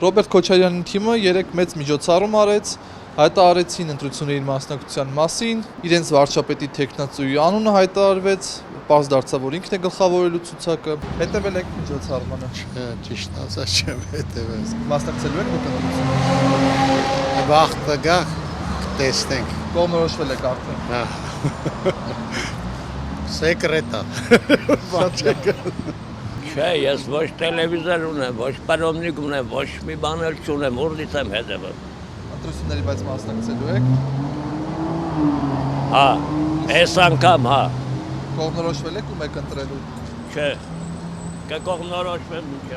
Ռոբերտ Քոչարյանի թիմը 3 մեծ միջոցառում արեց, հայտարարեցին ընտրությունների մասնակցության մասին, իրենց վարչապետի թեկնածուի անունը հայտարարվեց, պարզ դարձավ, որ ինքն է գլխավորելու ցուցակը։ Հետևել եք միջոցառմանը։ Ճիշտ ասած չեմ հետևել։ Մասնակցելու եք ընտրություններին։ Վաղը գա տեսնենք։ Կողմնորոշվել եք արդեն։ Հա։ Սեկրետա։ Չէ, ես ոչ տելևիզոր ունեմ, ոչ պարոմնիկ ունեմ, ոչ մի բան էլ չունեմ, ուրդից եմ հետևել։ Ընտրությունների բայց մասնակցելու եք։ Հա, այս անգամ հա։ Կողմնորոշվել եք ում եք ընտրելու։ Չէ, կկողմնորոշվեմ մինչև։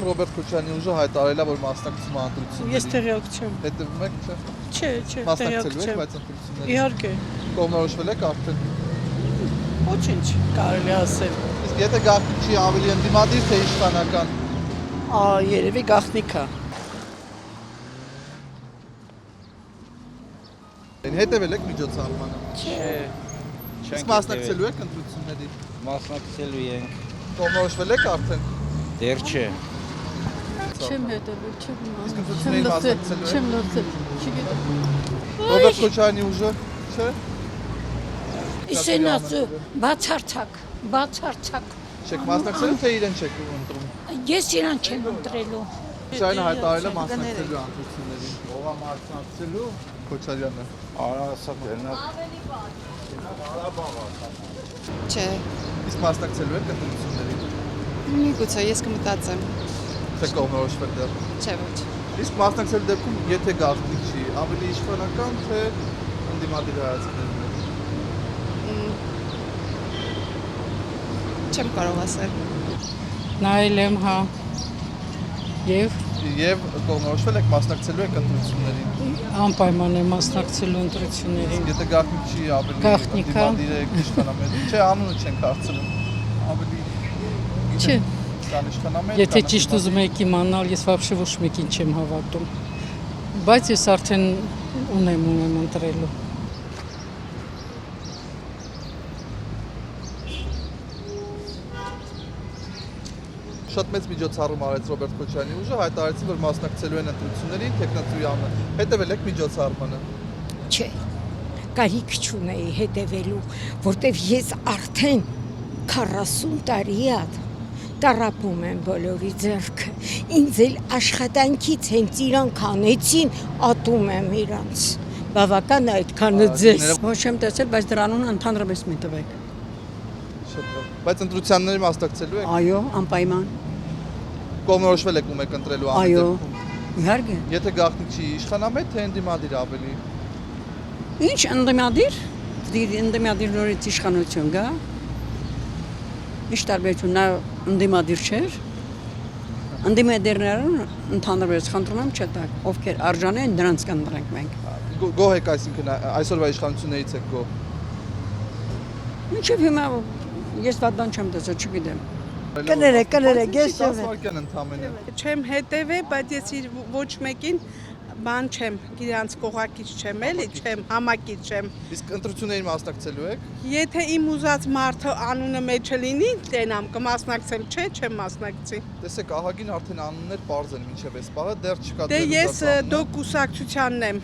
Ռոբերտ Քոչարյանի ուժը հայտարարել է, որ մասնակցում է ընտրություններին։ Ես տեղյակ չեմ։ Հետևում եք, չէ։ Չէ, տեղյակ Մասնակցելու եք չեմ։ բայց ընտրություններին։ Իհարկե, Կողմնորոշվել եք արդեն։ ոչինչ կարելի ասել։ Իսկ եթե գաղտնիք չի ավելի ընդդիմադիր թե իշխանական։ Երևի գաղտնիք է։ Հետևել եք միջոցառմանը։ Չէ։ Իսկ մասնակցելու եք ընտրությունների։ Մասնակցելու ենք, Կողմնորոշվել եք արդեն։ դեռ չէ։ Չեմ հետևել, Իսկ ընտրությունների մասնակցելու եք։ չեմ լսել, չգիտեմ։ Ռոբերտ Քոչարյանի ուժը, չէ։ Իսեն ասու, բացարձակ։ Չեք մասնակցելու թե իրեն չեք ընտրում։ Ես իրան չեմ ընտրելու։ Քոչարյանը հայտարարել է մասնակցելու ընտրություններին։ Ով է մասնակցելու։ Քոչարյանը։ Արասա գնա։ Չէ, Իսկ մասնակցելու եք ընտրություններին։ միգուցե ես կմտածեմ, Թե կողմնորոշվել դեռ։ չէ ոչ։ Իսկ մասնակցելու դեպքում եթե գաղտնիք չի, ավելի իշխանական թե ընդդիմադիր հայացքներն են։ Չեմ կարող ասել։ Նայել եմ, հա։ Եվ կողմնորոշվել եք մասնակցելու եք ընտրություններին։ Անպայման եմ մասնակցելու ընտրություններին։ Եթե գաղտնիք չի, ավելի Գաղտնիք, հա։ ընդդիմադիր եք, իշխանամետ։ Չէ, անունը չենք հարցնում։ Ավելի Չէ, կան իշխանամետ։ եթե ճիշտ ուզում եք իմանալ, ես вообще ոչ մեկին չեմ հավատում։ Բայց ես արդեն ունեմ ընտրելու։ Շատ մեծ միջոցառում արեց Ռոբերտ Քոչարյանի ուժը, հայտարարեցին, որ մասնակցելու են ընտրություններին, թեկնածուի անունը։ Հետևել եք միջոցառմանը։ Չէ, կարիք չունեի հետևելու, որտեվ ես արդեն 40 տարի է տարապում եմ բոլորի ձեռքը։ Ինձ էլ աշխատանքից հենց իրանք անեցին, ատում եմ իրանց։ Բավական է այդքանը ձեզ։ Ոչ եմ տեսել, բայց դրանուն ընդհանրապես մի տվեք։ Շատ լավ։ Բայց ընտրությունների մասնակցելու եք։ Այո, անպայման։ Կողմնորոշվել եք ում եք ընտրելու Այո, դեպքում։ իհարկե։ Եթե գաղտնիք չի, իշխանամետ թե ընդդիմադիր ավելի։ Ինչ ընդդիմադիր։ Ընդդիմադիր նորից իշխանություն գա։ Ինչ տարբերություն նա ընդդիմադիր չէր։ Ընդդիմադիրներն ընդհանրապես խնդրում եմ չտակ, ովքեր արժանի են դրանց կընտրենք մենք։ Գոհ եք, այսինքն այսօրվա իշխանություններից եք գոհ։ Մինչև հիմա ես վատան չեմ տեսել, չգիտեմ։ Կներեք, ես չեմ։ 10 վայրկյան ընդամենը։ Չեմ հետևե, բայց ես ոչ մեկին բան չեմ, իրանց կողակից չեմ, էլի չեմ, համակից չեմ։ Իսկ ընտրությունների մասնակցելու եք։ Եթե իմ ուզած մարդը անունը մեջը լինի, տենամ կմասնակցեմ, չէ, չեմ մասնակցի։ Տեսեք, ահագին արդեն անուններ պարզ են մինչև այս պահը, դեռ չկա Դե ձեր ես ուզած անունը։ դո կուսակցությունն եմ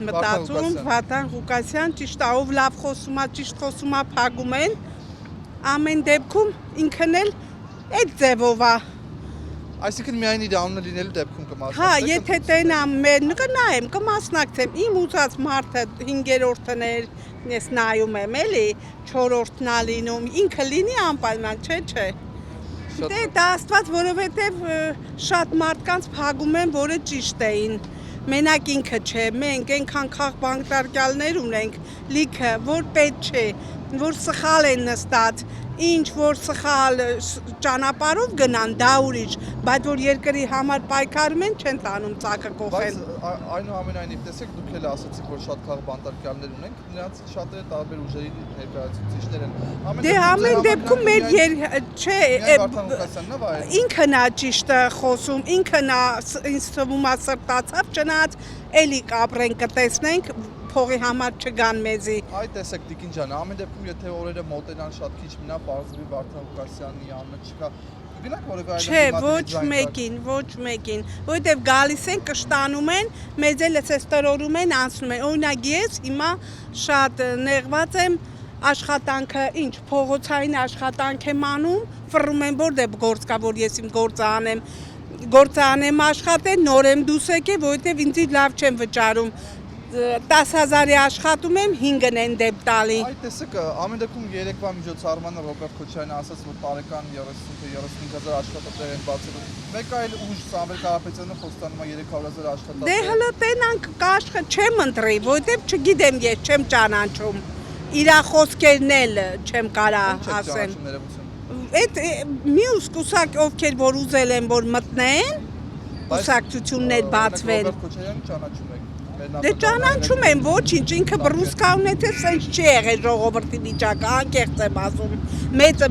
մտածում, Վարդան Ղուկասյան, ճիշտ է, ով լավ խոսում է, ճիշտ խոսում է, փակում են։ Ամեն դեպքում ինքն էլ այդ ձևով է։ Այսինքն միայն իր անունը լինելու դեպքում Հա, կմասնակցեք։ եթե տենամ մեր կնայեմ, կմասնակցեմ, իմ ուզած մարդը 5-րդն էլ ես նայում եմ, էլի 4-րդն է լինում, ինքը լինի անպայման, չէ։ Դե դա աստված, որովհետև շատ մարդկանց փակում են, որը ճիշտ էին։ Մենակ ինքը չէ, մենք այնքան քաղ բանկտարկյալներ ունենք, լիքը, որ պետք չէ, որ սխալ են նստած, ինչ որ սխալ ճանապարհով գնան, դա ուրիշ, բայց որ երկրի համար պայքարում են, չեն տանում ծակը կողեն։ Բայց այնուամենայնիվ տեսեք, դուք էլ ասացիք, որ շատ քաղ բանտարկյալներ ունենք, նրանց շատերը տարբեր ուժերի ներկայացուցիչներ են։ Դե ամեն դեպքում մեր չէ, Վարդան Ղուկասյանն է վայել։ ինքն է ճիշտը խոսում, ինքն է ինձ թվում է սրտացավ, չնայած էլի կապրենք, կտեսնենք, փողի համար չգան մեզի։ Այ տեսեք Տիկին ջան, ամեն դեպքում եթե օրերը մոտենան շատ քիչ մնա, բարձրի Վարդան Ղուկասյանի անունը չկա, կգնաք որևէ այլ Չէ, ոչ մեկին, որովհետև գալիս են, կշտանում են, մեզ էլ էս տրորում են, անցնում են։ Օրինակ ես հիմա շատ նեղված եմ աշխատանքը, ինչ փողոցային աշխատանք եմ անում, ֆռում եմ որտեղ գործ կա, որ ես իմ գործը անեմ աշխատել, նոր եմ դուս եկել, որովհետև ինձ լավ չեմ վճարում։ 10,000-ի աշխատում եմ, 5-ն են դեպ տալի։ Այդ տեսեք, ամեն դեպքում երեկվա միջոցառմանը Ռոբերտ Քոչարյանը ասաց, որ տարեկան 30-35,000 աշխատատեղ են բացել։ Մեկ այլ ուժ Սամվել Կարապետյանը խոստանում է 300,000 աշխատատեղ։ Դե հələ տենանք կաշխը չեմ ընտրի, որովհետև չգիտեմ ես, չեմ ճանաչում։ Իրա խոսքերն էլ չեմ կարա ասեմ։ Այդ մյուս կուսակ ովքեր որ ուզել են որ մտնեն, կուսակցություններ բացվեն։ Ռոբերտ Քոչարյանը ճանաչում եք։ Դե ճանաչում եմ, ոչինչ, ինքը բռուսկա ունեցել, սենց չի եղել ժողովրդի վիճակը, անկեղծ եմ ասում։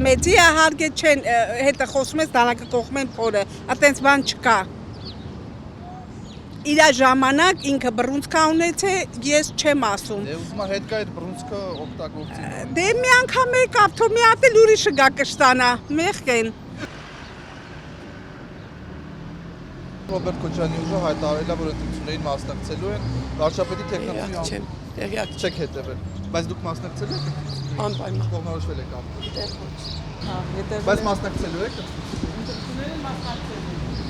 Մեծի հարգե չեն, հետը խոսում ես, դանակը կողմ են փորը, այտենց բան չկա։ Իրա ժամանակ ինքը բռունցքա ունեցել, ես չեմ ասում։ Դե ուզում եմ հետ կա այդ բռունցքը օգտագործի։ Դե մի անգամ եկավ, թող մի հատ էլ ուրիշը գա կշտանա, մեղք են։ Ռոբերտ Քոչարյանի ուժը հայտարարել է, որ ընտրություններին մասնակցելու են վարչապետի տեխնացուի Տեղյակ չեք հետևել, բայց դուք մասնակցելու եք, անպայման։ կողմնորոշվել եք ապրել, Հետևել բայց մասնակցելու եք,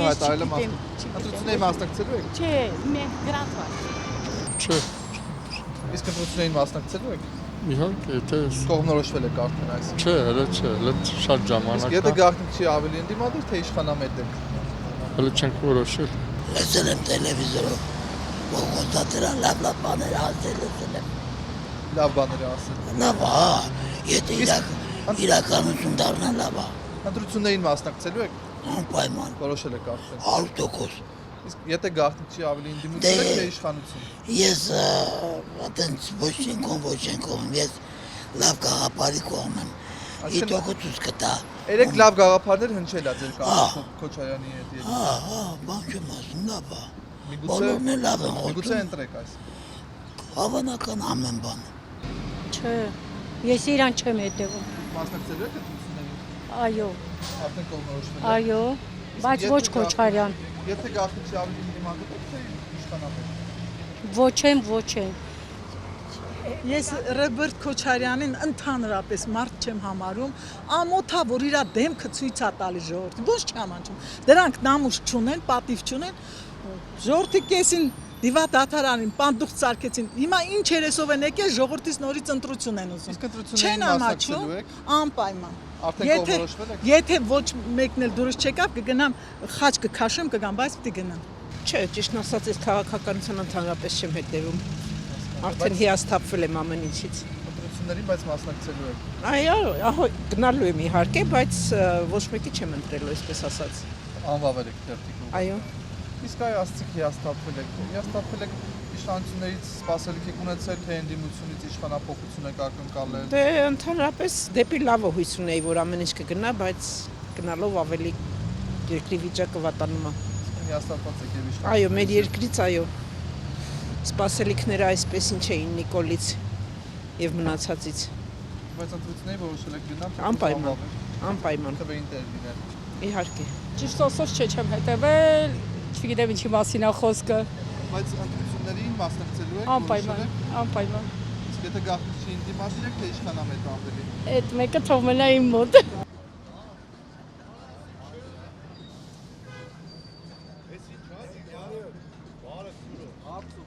հայտարարել է ընտրություններին մասնակցելու եք, Չէ, մենք գրատվա։ Չէ, իսկ ընտրություններին մասնակցելու եք, իհարկե, եթե կողմնորոշվել եք արդեն այս, չէ, հələ չէ, հələ շատ իսկ ժամանակ եթե է, գաղտնիք չի ավելի ընդդիմադիր, թե իշխանամետ եք, հələ չենք որոշել։ Լսել եմ տելևիզորով, որ խոստացել լավ բաներ ասել լսել եմ։ լավ բաներ է ասել, Լավ, եթե իրականություն դառնա լավ, ընտրություններին մասնակցելու եք, անպայման, որոշել եք արդեն, 100%։ իսկ եթե գաղտնիք չի ավելի ընդդիմություն եք, թե իշխանություն, Ես այտենց ոչ են կողմ, ես լավ գաղափարի կողմ եմ։ Իտ օգուտուս կտա։ երեք լավ գաղափարներ հնչել է ձեր Քոչարյանի հետ ելույթ, Բան չեմ ասում, լավ է։ միգուցե Բոլորն էլ լավ են միգուցե խոսում։ ընտրեք այս, Հավանական ամեն բան։ Չէ, ես իրան չեմ հետևում։ մասնակցելու եք ընտրություններին, Այո, արդեն կողմնորոշվել եք, այո, բայց ոչ Քոչարյան։ եթե գաղտնիք չի ավելի ընդդիմադիր եք, թե իշխանամետ, Ոչ եմ։ Ես Ռոբերտ Քոչարյանին ընդհանրապես մարդ չեմ համարում, ամոթա որ իր դեմքը ցույց է տալի ժողովրդին, ոչ չամանչում։ Դրանք նամուշ չունեն, պատիվ չունեն, ժողովրդի կեսին դիվա դատարանին պանդուխ ծարկեցին։ Հիմա ինչ երեսով են եկել ժողովրդից նորից ընտրություն են ուզում։ իսկ ընտրություններին մասնակցելու եք, Անպայման։ արդեն կողմնորոշվել եք, Եթե ոչ մեկն էլ դուրս չեկավ, կգնամ խաչ կքաշեմ, կգամ, բայց պիտի գնամ։ Չէ, ճիշտ ասած, ես քաղաքականության ընդհանրապես չեմ հետևում։ Արդեն հիասթափվել եմ ամեն ինչից։ ընտրություններին, բայց մասնակցելու եք, Այո, գնալու եմ իհարկե, բայց ոչ մեկի չեմ ընտրելու, այսպես ասած։ անվավել եք դերտիկով, Այո։ իսկ այ ասցիք հիասթափվել եք իշխանություններից սպասելիք եք ունեցել, թե ընդդիմությունից իշխանափոխություն եք ակնկալել, Դե ընդհանրապես դեպի լավը հույս ունեի, որ ամեն ինչ կգնա, բայց գնալով ավելի երկրի վիճակը վատանում է։ հիասթափված եք եւ իշխան, Այո, մեր երկրից այո։ Սպասելիքները այսպես ինչ էին Նիկոլից եւ մնացածից։ բայց ընտրություններին որոշել եք գնալ, Անպայման։ Անպայման, թվային տեր լինել, իհարկե։ Ճիշտ ասած չեմ հետևել, չգիտեմ ինչի մասին է խոսքը։ բայց ընտրություններին մասնակցելու եք, Անպայման, որոշել անպայման։ եք, իսկ եթե գաղտնիք չի ընդդիմադիր եք, թե իշխանամետ ավելի, Այդ մեկը թող մնա իմ մոտ։ Հարց ու